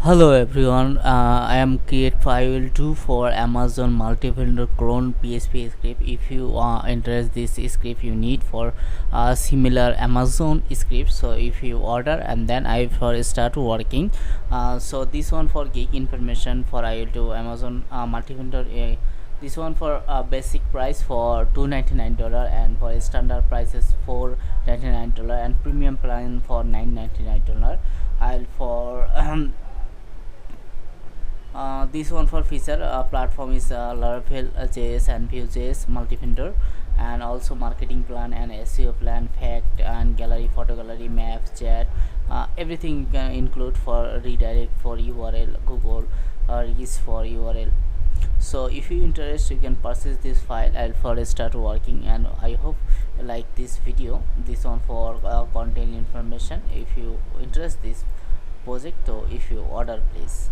Hello everyone, I am create file 2 for Amazon multi-vendor clone PHP script. If you interest this script you need for similar Amazon script, so if you order and then I for start working. So this one for geek information for I will do Amazon multi-vendor. This one for basic price for $299 and for standard prices $499 and premium plan for $999. I'll for this one for feature platform is Laravel JS and Vue.js multi-vendor, and also marketing plan and SEO plan, fact and gallery, photo gallery, maps, chat, everything can include for redirect for URL, Google is for URL. So if you interest, you can purchase this file. I'll for start working, and I hope you like this video. This one for content information. If you interest this project, so if you order, please.